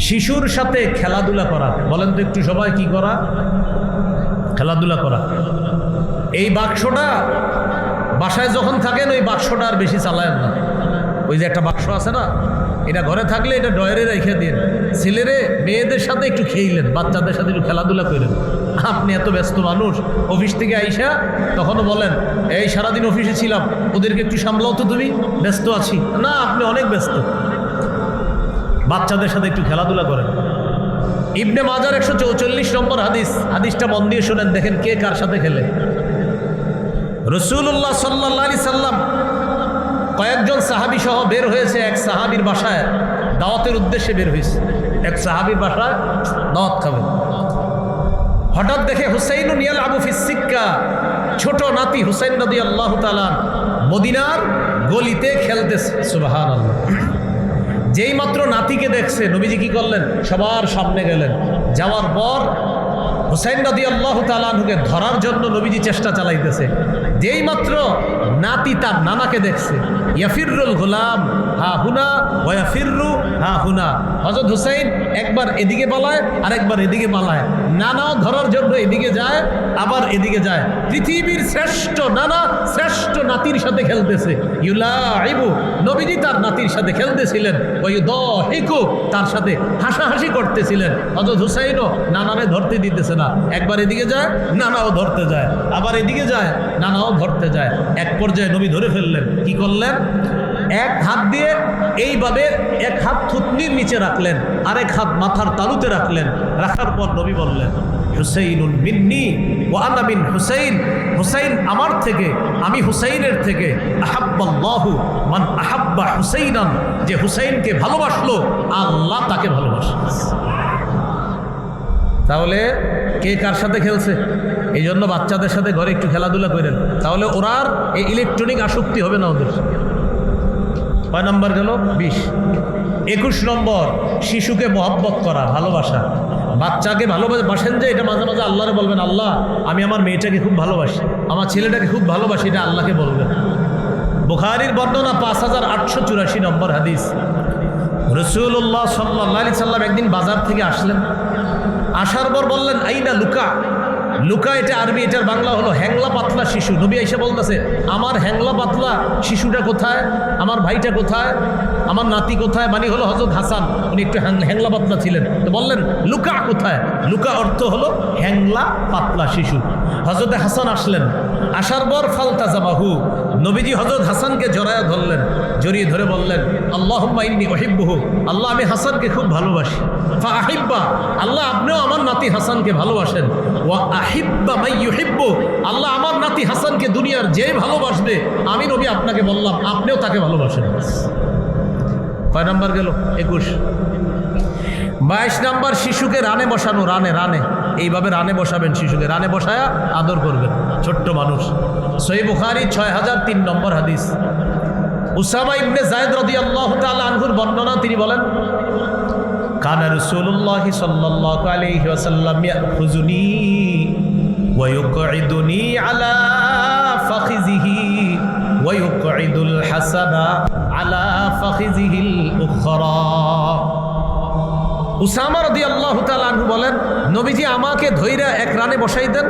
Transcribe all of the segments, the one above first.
শিশুর সাথে খেলাধুলা করা, বলেন তো একটু সবাই কি করা? খেলাধুলা করা। এই বাক্সটা বাসায় যখন থাকেন ওই বাক্সটা আর বেশি চালায়েন না। ওই যে একটা বাক্স আছে না, এটা ঘরে থাকলে এটা ডয়ারে রেখে দিন। ছেলেরে মেয়েদের সাথে একটু খেইলেন, বাচ্চাদের সাথে একটু খেলাধুলা করেন। আপনি এত ব্যস্ত মানুষ, অফিস থেকে আইসা তখনও বলেন এই সারাদিন অফিসে ছিলাম, ওদেরকে একটু সামলাও তো, তুমি ব্যস্ত আছি না, আপনি অনেক ব্যস্ত। বাচ্চাদের সাথে একটু খেলাধুলা করেন। ইবনে মাজার 144 নম্বর হাদিস, হাদিসটা মন দিয়ে শোনেন, দেখেন কে কার সাথে খেলে। রাসূলুল্লাহ সাল্লাল্লাহু আলাইহি সাল্লাম কয়েকজন সাহাবী সহ বের হয়েছে এক সাহাবীর বাসায় দাওয়াতের উদ্দেশ্যে বের হয়েছে। এক সাহাবীর বাসায় দাওয়াত খাবে। হঠাৎ দেখে হুসাইনুন ইয়ালআবু ফিস সিক্কা, ছোট নাতি হুসাইন রাদিয়াল্লাহু তাআলা মদিনার গলিতে খেলতেছে। সুবহানাল্লাহ। যেই মাত্র নাতিকে দেখছে নবীজি কি করলেন? সবার সামনে গেলেন। যাওয়ার পর হুসাইন রাদিয়াল্লাহু তাআলা আনহুকে ধরার জন্য নবীজি চেষ্টা চালাইতেছে। যেই মাত্র নাতি তার নানাকে দেখছে, ইয়াফিরুল গোলাম হা হুনা ওয়া ইয়াফিরু হা হুনা। হযরত হুসাইন একবার এদিকে পালায় আর একবার এদিকে পালায়। নানাও ধরার জন্য এদিকে যায় আবার এদিকে যায়। পৃথিবীর শ্রেষ্ঠ নানা শ্রেষ্ঠ নাতির সাথে খেলতেছে। ইউলাইবু, নবীজি তার নাতির সাথে খেলতেছিলেন। ওয়া ইউদাহিকু, তার সাথে হাসাহাসি করতেছিলেন। হযরত হুসাইনও নানারে ধরতে দিতেছে না। একবার এদিকে যায়, নানাও ধরতে যায়, আবার এদিকে যায়, নানাও ধরতে যায়। এক পর্যায়ে নবী ধরে ফেললেন। কি করলেন? এক হাত দিয়ে এইভাবে এক হাত থুতনির নিচে রাখলেন, আরেক হাত মাথার তালুতে রাখলেন। রাখার পর নবী বললেন, হুসাইনুন মিন্নি ওয়া আনা মিন হুসাইন, হুসাইন আমার থেকে, আমি হুসাইনের থেকে। আহাব্বাল্লাহু মান আহাব্বা হুসাইনান, যে হুসাইনকে ভালোবাসলো আল্লাহ তাকে ভালোবাসে। তাহলে কে কার সাথে খেলছে? এই জন্য বাচ্চাদের সাথে ঘরে একটু খেলাধুলা করেন, তাহলে ওরা আর এই ইলেকট্রনিক আসক্তি হবে না ওদের। কয় নম্বর গেল? 20। 21 নম্বর, শিশুকে মহব্বত করা, ভালোবাসা। বাচ্চাকে ভালোবাসেন যে, এটা মাঝে মাঝে আল্লাহরে বলবেন, আল্লাহ আমি আমার মেয়েটাকে খুব ভালোবাসি, আমার ছেলেটাকে খুব ভালোবাসি, এটা আল্লাহকে বলবেন। বুখারীর বর্ণনা 5884 নম্বর হাদিস। রাসূলুল্লাহ সাল্লাল্লাহু আলাইহি সাল্লাম একদিন বাজার থেকে আসলেন। আসার পর বললেন, আইনা লুকা। লুকা এটা আরবি, এটার বাংলা হলো হ্যাংলা পাতলা শিশু। নবী এসে বলতেছে, আমার হ্যাংলা পাতলা শিশুটা কোথায়? আমার ভাইটা কোথায়? আমার নাতি কোথায়? মানে হলো হযরত হাসান, উনি একটু হ্যাংলা পাতলা ছিলেন। তো বললেন লুকা কোথায়? লুকা অর্থ হলো হ্যাংলা পাতলা শিশু। হযরত হাসান আসলেন। আসার পর ফালতাজামাহু, নবীজি হযরত হাসানকে জড়ায়া ধরলেন। জড়িয়ে ধরে বললেন, আল্লাহুম্মা ইন্নী উহিব্বুহু, আল্লাহ আমি হাসানকে খুব ভালোবাসি। ফা আহিব্বা, আল্লাহ আপনিও আমার নাতি হাসানকে ভালোবাসেন। ওয়া আহিব্বা মাই ইউহিব্বু, আল্লাহ আমার নাতি হাসানকে দুনিয়ার যে ভালোবাসবে আমি নবী আপনাকে বললাম আপনিও তাকে ভালোবাসেন। কয় নাম্বার গেল? 21। 22 নাম্বার, শিশুকে রানে বসানো। রানে রানে এইভাবে রানে বসাবেন শিশুকে, রানে বসায়া আদর করবেন, ছোট্ট মানুষ। সহিহ বুখারী 6003 নম্বর হাদিস। উসামা ইবনে যায়েদ রাদিয়াল্লাহু তাআলা আনহুর বর্ণনা, তিনি বলেন, কানা রাসূলুল্লাহ সাল্লাল্লাহু আলাইহি ওয়াসাল্লাম ইয়াখুযুনি ওয়া ইউকঈদুনি আলা ফাখিযিহি ওয়া ইউকঈদুল হাসানা আলা ফাখিযিহিল উখরা। উসামা রাদিয়াল্লাহু তাআলা আনহু বলেন, নবীজি আমাকে ধইরা এক রানে বসাই দেন,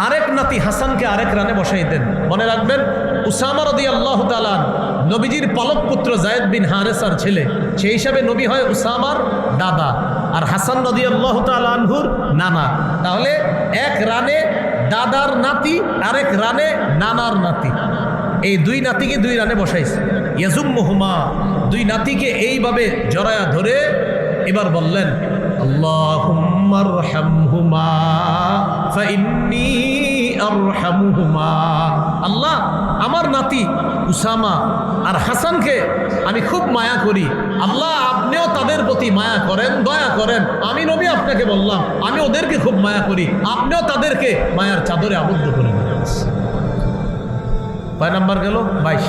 আরেক নাতি হাসানকে আরেক রানে বসাই দেন। মনে রাখবেন, উসামা রাদিয়াল্লাহু তাআলা নবীজির পালক পুত্র যায়েদ বিন হারেসার ছেলে, সেই হিসাবে নবী হয় উসামার দাদা, আর হাসান রাদিয়াল্লাহু তাআলা আনহুর নানা। তাহলে এক রানে দাদার নাতি, আরেক রানে নানার নাতি, এই দুই নাতিকে দুই রানে বসাইছে। ইয়াজুম্মুহুমা, দুই নাতিকে এইভাবে জড়ায়া ধরে এবার বললেন, আল্লাহুম্মা আরহামহুমা ফাইন্নী আরহামুহুমা, আল্লাহ আমার নাতি উসামা আর হাসানকে আমি খুব মায়া করি, আল্লাহ আপনিও তাদের প্রতি মায়া করেন, দয়া করেন। আমি নবী আপনাকে বললাম আমি ওদেরকে খুব মায়া করি, আপনিও তাদেরকে মায়ার চাদরে আবদ্ধ করে দিন। কয় নাম্বার গেল? 22।